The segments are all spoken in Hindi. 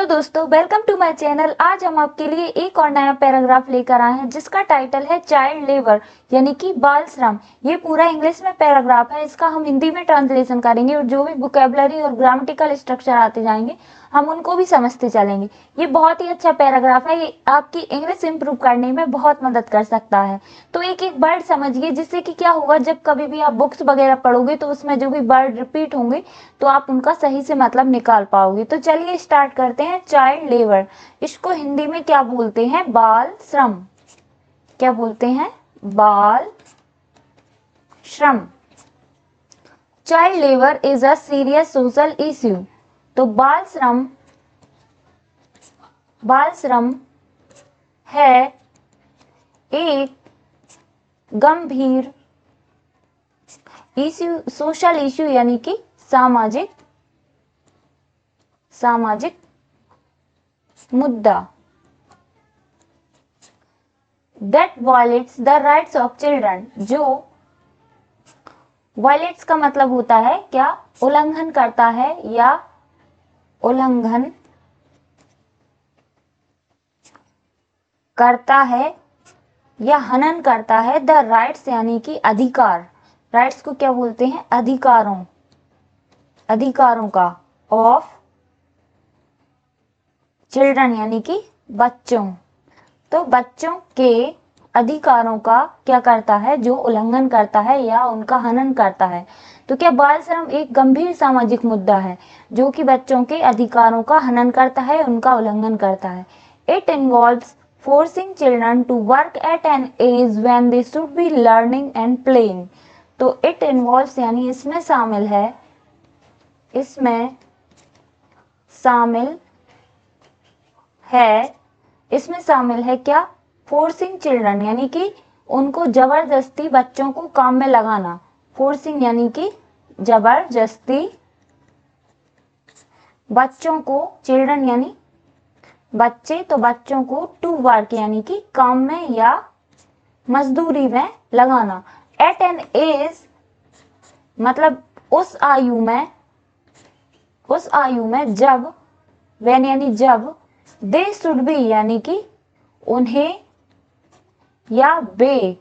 दोस्तों, वेलकम टू माय चैनल। आज हम आपके लिए एक और नया पैराग्राफ लेकर आए हैं जिसका टाइटल है चाइल्ड लेबर यानी कि बाल श्रम। ये पूरा इंग्लिश में पैराग्राफ है, इसका हम हिंदी में ट्रांसलेशन करेंगे और जो भी वोकैबुलरी और ग्रामेटिकल स्ट्रक्चर आते जाएंगे हम उनको भी समझते चलेंगे। ये बहुत ही अच्छा पैराग्राफ है, ये आपकी इंग्लिश इंप्रूव करने में बहुत मदद कर सकता है। तो एक एक वर्ड समझिए, जिससे कि क्या होगा, जब कभी भी आप बुक्स वगैरह पढ़ोगे तो उसमें जो भी वर्ड रिपीट होंगे तो आप उनका सही से मतलब निकाल पाओगे। तो चलिए स्टार्ट करते हैं। चाइल्ड लेबर, इसको हिंदी में क्या बोलते हैं? बाल श्रम। क्या बोलते हैं? बाल श्रम। Child labour is a serious social issue. तो बाल श्रम है एक गंभीर इश्यू, सोशल इश्यू यानी कि सामाजिक मुद्दा। That violets the rights of children. जो वायलेट्स का मतलब होता है क्या? उल्लंघन करता है या उल्लंघन करता है या हनन करता है। द राइट्स यानी कि अधिकार। राइट्स को क्या बोलते हैं? अधिकारों का। ऑफ चिल्ड्रन यानी कि बच्चों। तो बच्चों के अधिकारों का क्या करता है? जो उल्लंघन करता है या उनका हनन करता है। तो क्या बाल श्रम एक गंभीर सामाजिक मुद्दा है जो कि बच्चों के अधिकारों का हनन करता है, उनका उल्लंघन करता है। It involves forcing children to work at an age when they should be learning and playing। तो it involves यानी इसमें शामिल है क्या? फोर्सिंग चिल्ड्रन यानी कि उनको जबरदस्ती बच्चों को काम में लगाना। फोर्सिंग यानी कि जबरदस्ती बच्चों को, चिल्ड्रन यानी बच्चे, तो बच्चों को टू वर्क यानी कि काम में या मजदूरी में लगाना। एट एन एज मतलब उस आयु में जब, व्हेन यानी जब, दे शुड बी यानी कि उन्हें या बे,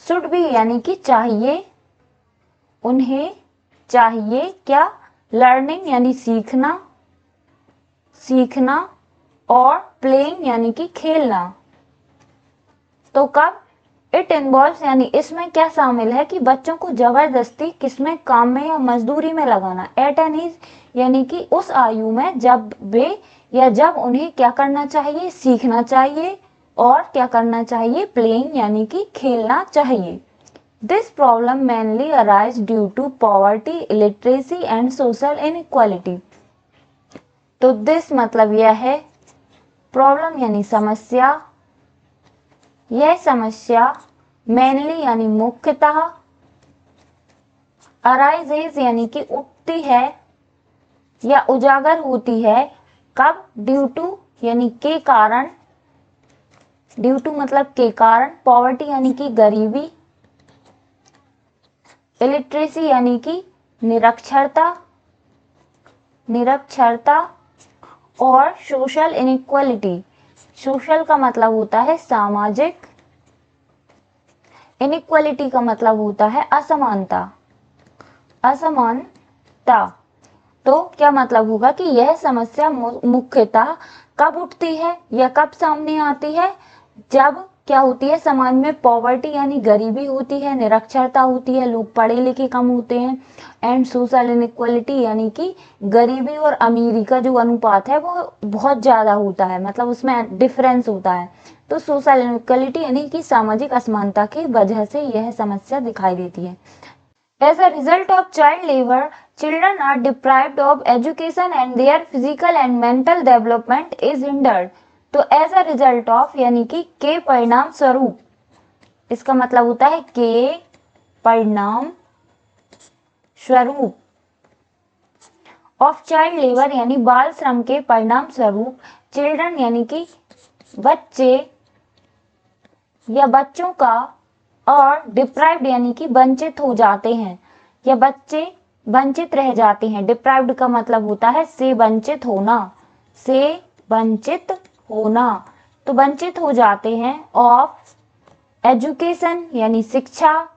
शुड बी यानी कि चाहिए, उन्हें चाहिए क्या? लर्निंग यानी सीखना और प्लेइंग यानी कि खेलना। तो कब? इट इन्वॉल्व्स यानी इसमें क्या शामिल है कि बच्चों को जबरदस्ती किसमें, काम में या मजदूरी में लगाना। एट एन एज यानी कि उस आयु में जब वे या जब उन्हें क्या करना चाहिए? सीखना चाहिए और क्या करना चाहिए? प्लेइंग यानी कि खेलना चाहिए। This problem mainly arise due to poverty, illiteracy and social inequality. तो दिस मतलब यह है, प्रॉब्लम यानी समस्या, यह समस्या मेनली यानी मुख्यतः, अराइजेज यानी कि उठती है या उजागर होती है। कब? ड्यू टू यानी के कारण, ड्यू टू मतलब के कारण, पॉवर्टी यानी कि गरीबी, इलिटरेसी यानी कि निरक्षरता और सोशल इनइक्वालिटी। सोशल का मतलब होता है सामाजिक, इनइक्वालिटी का मतलब होता है असमानता। तो क्या मतलब होगा कि यह समस्या मुख्यतः कब उठती है या कब सामने आती है? जब क्या होती है? समाज में पॉवर्टी यानी गरीबी होती है, निरक्षरता होती है, लोग पढ़े लिखे कम होते हैं, एंड सोशल इनइक्वालिटी यानी कि गरीबी और अमीरी का जो अनुपात है वो बहुत ज्यादा होता है, मतलब उसमें डिफरेंस होता है। तो सोशल इनइक्वालिटी यानी कि सामाजिक असमानता की वजह से यह समस्या दिखाई देती है। As a result of child labor, children are deprived of education and their physical and mental development is hindered। तो एज अ रिजल्ट ऑफ यानी कि के परिणाम स्वरूप, इसका मतलब होता है के परिणाम स्वरूप, ऑफ चाइल्ड लेबर यानी बाल श्रम के परिणाम स्वरूप, चिल्ड्रन यानी कि बच्चे या बच्चों का, और डिप्राइव्ड यानी कि वंचित हो जाते हैं या बच्चे वंचित रह जाते हैं। डिप्राइव्ड का मतलब होता है से वंचित होना, से वंचित होना, तो वंचित हो जाते हैं ऑफ एजुकेशन यानी शिक्षा,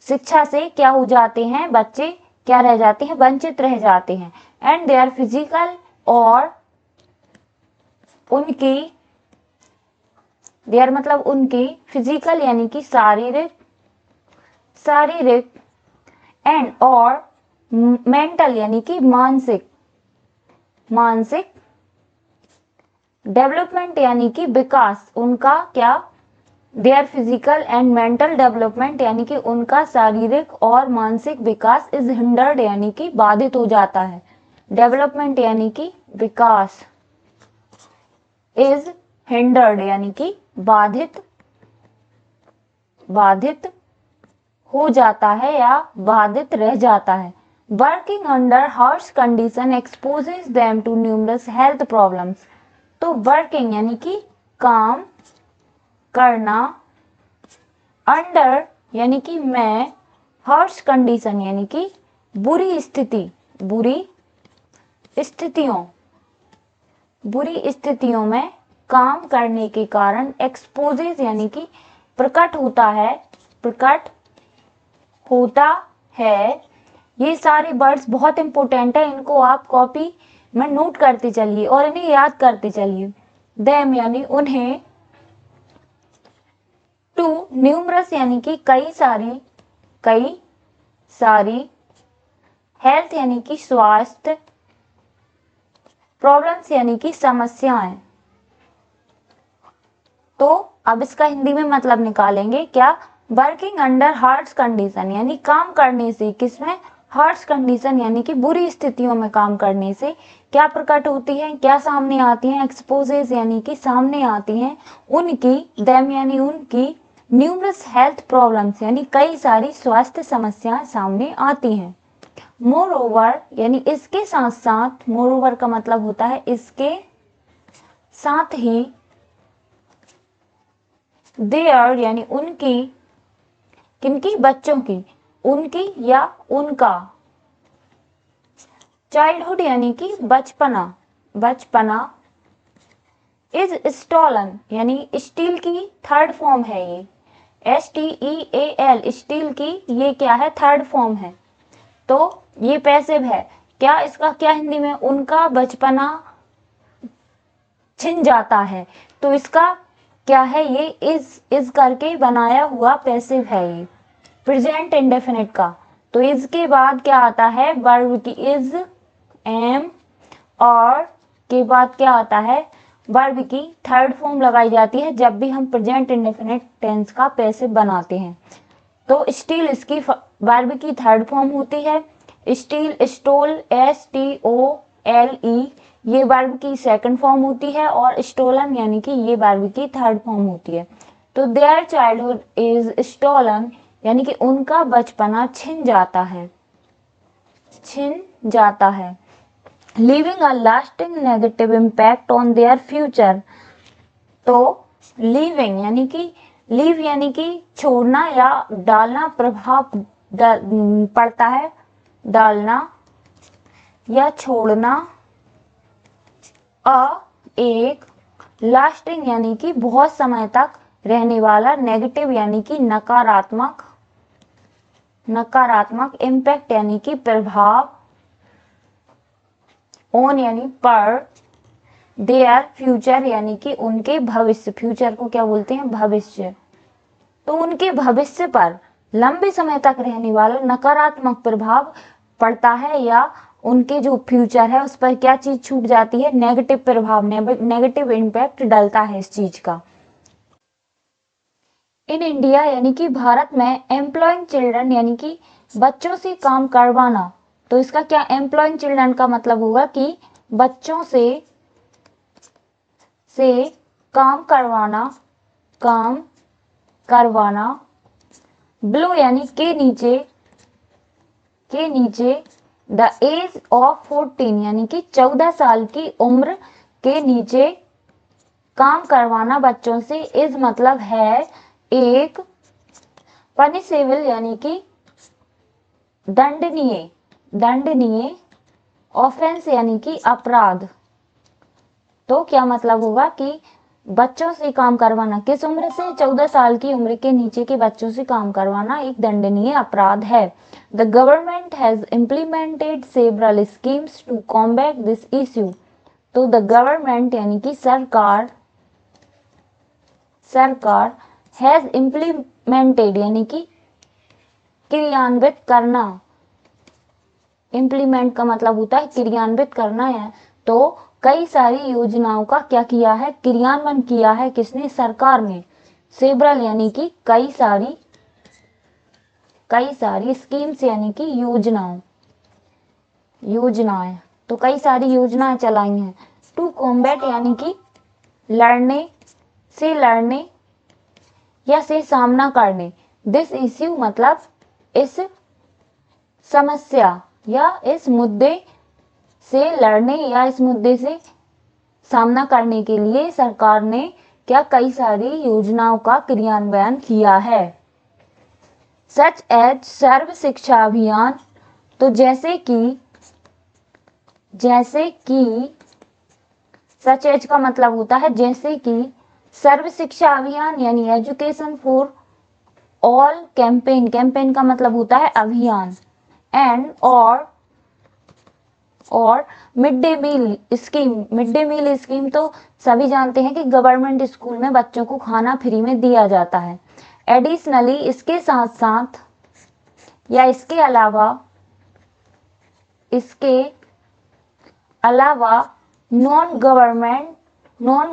शिक्षा से क्या हो जाते हैं बच्चे, क्या रह जाते हैं, वंचित रह जाते हैं। एंड देयर फिजिकल, और उनकी, देयर मतलब उनकी, फिजिकल यानी कि शारीरिक, शारीरिक, एंड और मेंटल यानी कि मानसिक, मानसिक डेवलपमेंट यानी कि विकास, उनका क्या, their physical and mental development यानी कि उनका शारीरिक और मानसिक विकास इज हिंडर्ड यानी कि बाधित हो जाता है। डेवलपमेंट यानी कि विकास, इज हिंडर्ड यानी कि बाधित, बाधित हो जाता है या बाधित रह जाता है। Working under harsh condition exposes them to numerous health problems, तो वर्किंग यानी कि काम करना, अंडर यानी कि मैं, हार्श कंडीशन यानी कि बुरी स्थिति, बुरी स्थितियों, बुरी स्थितियों में काम करने के कारण, एक्सपोजेस यानी कि प्रकट होता है, प्रकट होता है। ये सारे वर्ड्स बहुत इंपॉर्टेंट है, इनको आप कॉपी में नोट करते चलिए और इन्हें याद करते चलिए। देम यानी उन्हें, टू न्यूमरस यानी कि कई सारी, कई सारी, हेल्थ यानी कि स्वास्थ्य, प्रॉब्लम्स यानी कि समस्याएं। तो अब इसका हिंदी में मतलब निकालेंगे क्या, वर्किंग अंडर हार्श कंडीशन यानी काम करने से, किसमें, हार्श कंडीशन यानी कि बुरी स्थितियों में काम करने से क्या प्रकट होती है, क्या सामने आती हैं, एक्सपोजेस यानी कि सामने आती हैं, उनकी, देम यानी उनकी, न्यूमरस हेल्थ प्रॉब्लम्स यानी कई सारी स्वास्थ्य समस्याएं सामने आती हैं। मोर ओवर यानी इसके साथ साथ, मोर ओवर का मतलब होता है इसके साथ ही, देयर यानी उनकी, किनकी, बच्चों की, उनकी या उनका, चाइल्डहुड यानी कि बचपना, बचपना, इज स्टॉलन यानी स्टील की थर्ड फॉर्म है ये, STEAL, स्टील की ये क्या है, थर्ड फॉर्म है, तो ये पैसिव है। क्या इसका क्या हिंदी में, उनका बचपना छिन जाता है, तो इसका क्या है, ये इज करके बनाया हुआ पैसिव है ये, प्रेजेंट इंडेफिनिट का। तो इसके बाद क्या आता है, वर्ब की इज, एम, और के बाद क्या आता है, वर्ब की थर्ड फॉर्म लगाई जाती है जब भी हम प्रेजेंट इंडेफिनिट टेंस का पैसिव बनाते हैं। तो स्टील इसकी वर्ब की थर्ड फॉर्म होती है, स्टील, स्टोल, STOLE ये वर्ब की सेकंड फॉर्म होती है, और स्टोलन यानी कि ये वर्ब की थर्ड फॉर्म होती है। तो देयर चाइल्डहुड इज स्टोलन यानी कि उनका बचपना छिन जाता है, छिन जाता है। Leaving a lasting negative impact on their future, तो लीविंग यानी कि, लीव यानी कि छोड़ना या डालना, प्रभाव पड़ता है, डालना या छोड़ना, एक, लास्टिंग यानी कि बहुत समय तक रहने वाला, नेगेटिव यानी कि नकारात्मक, नकारात्मक, इम्पैक्ट यानी कि प्रभाव, ऑन यानी पर, देयर फ्यूचर यानी कि उनके भविष्य, फ्यूचर को क्या बोलते हैं, भविष्य, तो उनके भविष्य पर लंबे समय तक रहने वाला नकारात्मक प्रभाव पड़ता है, या उनके जो फ्यूचर है उस पर क्या चीज छूट जाती है, नेगेटिव प्रभाव, नेगेटिव इम्पैक्ट डलता है इस चीज का। इन इंडिया यानी कि भारत में, एम्प्लॉइंग चिल्ड्रन यानी कि बच्चों से काम करवाना, तो इसका क्या, एम्प्लॉइंग चिल्ड्रन का मतलब होगा कि बच्चों से काम करवाना, काम करवाना। बिलो यानी के नीचे, के नीचे, द एज ऑफ 14 यानी कि 14 साल की उम्र के नीचे काम करवाना बच्चों से, इज मतलब है एक, पनिशेबल यानी कि दंडनीय, दंडनीय, ऑफेंस यानी कि अपराध। तो क्या मतलब होगा कि बच्चों से काम करवाना, किस उम्र से, 14 साल की उम्र के नीचे के बच्चों से काम करवाना एक दंडनीय अपराध है। The government has implemented several schemes to combat this issue. तो द गवर्नमेंट यानी कि सरकार हैज इम्प्लीमेंटेड यानी कि क्रियान्वित करना, इम्प्लीमेंट का मतलब होता है क्रियान्वित करना है। तो कई सारी योजनाओं का क्या किया है, क्रियान्वयन किया है, किसने, सरकार ने। सेवरल यानी कि कई सारी स्कीम्स यानी कि योजनाएं, तो कई सारी योजनाएं चलाई हैं। टू कॉम्बैट यानी कि लड़ने या से सामना करने। दिस इश्यू मतलब इस समस्या या इस मुद्दे से लड़ने या इस मुद्दे से सामना करने के लिए सरकार ने क्या कई सारी योजनाओं का क्रियान्वयन किया है। सच एज सर्व शिक्षा अभियान। तो जैसे कि सच एज का मतलब होता है जैसे कि, सर्व शिक्षा अभियान यानी एजुकेशन फॉर ऑल कैंपेन का मतलब होता है अभियान, एंड और मिड डे मील स्कीम तो सभी जानते हैं कि गवर्नमेंट स्कूल में बच्चों को खाना फ्री में दिया जाता है। एडिशनली इसके साथ साथ या इसके अलावा नॉन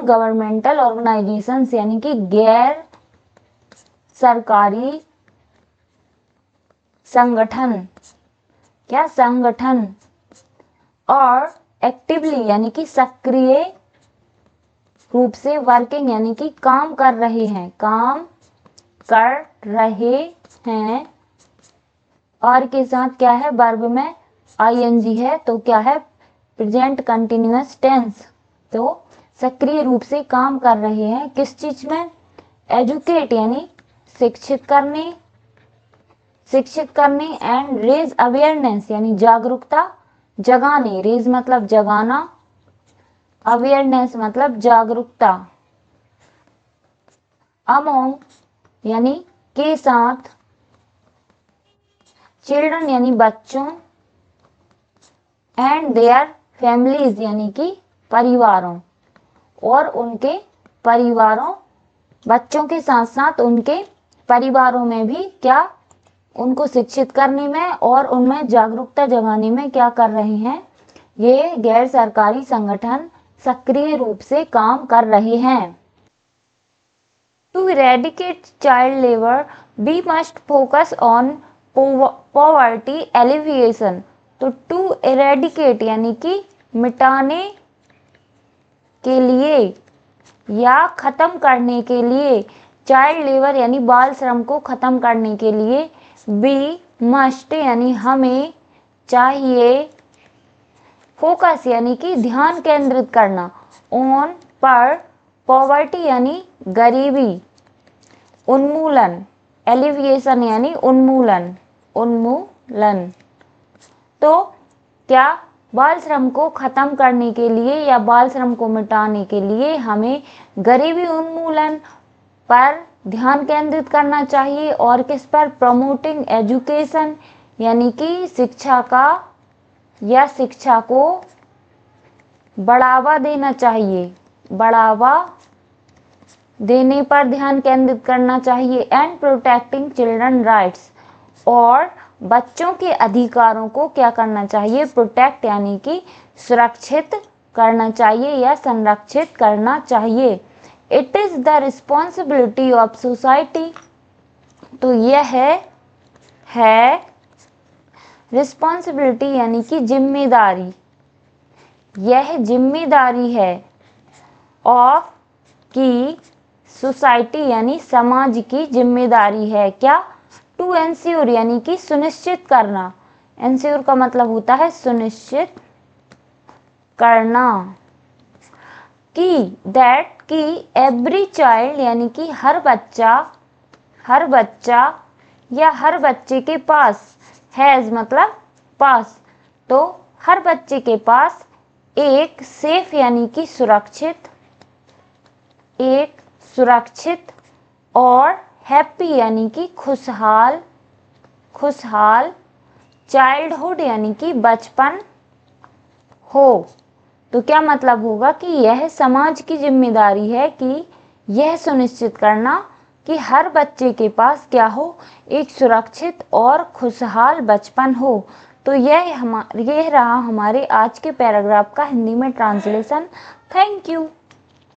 गवर्नमेंटल ऑर्गेनाइजेशंस यानी कि गैर सरकारी संगठन और एक्टिवली यानी कि सक्रिय रूप से, वर्किंग यानी कि काम कर रहे हैं और के साथ क्या है, वर्ब में ing है, तो क्या है, प्रेजेंट कंटिन्यूअस टेंस। तो सक्रिय रूप से काम कर रहे हैं किस चीज में, एजुकेट यानी शिक्षित करने एंड रेज अवेयरनेस यानी जागरूकता जगाने, रेज मतलब जगाना, अवेयरनेस मतलब जागरूकता, अमोंग यानी के साथ, चिल्ड्रन यानी बच्चों, एंड देयर फैमिलीज यानी कि परिवारों, और उनके परिवारों, बच्चों के साथ साथ उनके परिवारों में भी क्या, उनको शिक्षित करने में और उनमें जागरूकता जगाने में क्या कर रहे हैं, ये गैर सरकारी संगठन सक्रिय रूप से काम कर रहे हैं। To eradicate child labour we must focus on poverty alleviation. तो टू इरेडिकेट यानी कि मिटाने के लिए या खत्म करने के लिए, चाइल्ड लेबर यानी बाल श्रम को खत्म करने के लिए, वी मस्ट यानी हमें चाहिए, फोकस यानी कि ध्यान केंद्रित करना, ऑन पर, पॉवर्टी यानी गरीबी, उन्मूलन, एलिविएशन यानी उन्मूलन। तो क्या, बाल श्रम को खत्म करने के लिए या बाल श्रम को मिटाने के लिए हमें गरीबी उन्मूलन पर ध्यान केंद्रित करना चाहिए, और किस पर, प्रमोटिंग एजुकेशन यानी कि शिक्षा को बढ़ावा देना चाहिए, बढ़ावा देने पर ध्यान केंद्रित करना चाहिए, एंड प्रोटेक्टिंग चिल्ड्रन राइट्स, और बच्चों के अधिकारों को क्या करना चाहिए, प्रोटेक्ट यानी कि सुरक्षित करना चाहिए या संरक्षित करना चाहिए। It is the responsibility of society. तो यह है रिस्पॉन्सिबिलिटी यानी कि जिम्मेदारी, यह जिम्मेदारी है ऑफ की सोसाइटी यानी समाज की जिम्मेदारी है, क्या, टू एंश्योर यानी कि सुनिश्चित करना, एंश्योर का मतलब होता है सुनिश्चित करना, कि एवरी चाइल्ड यानी कि हर बच्चा या हर बच्चे के पास, हैज मतलब पास, तो हर बच्चे के पास एक सेफ यानी कि सुरक्षित और हैप्पी यानी कि खुशहाल चाइल्डहुड यानी कि बचपन हो। तो क्या मतलब होगा कि यह समाज की जिम्मेदारी है कि यह सुनिश्चित करना कि हर बच्चे के पास क्या हो, एक सुरक्षित और खुशहाल बचपन हो। तो यह रहा हमारे आज के पैराग्राफ का हिंदी में ट्रांसलेशन। Thank you.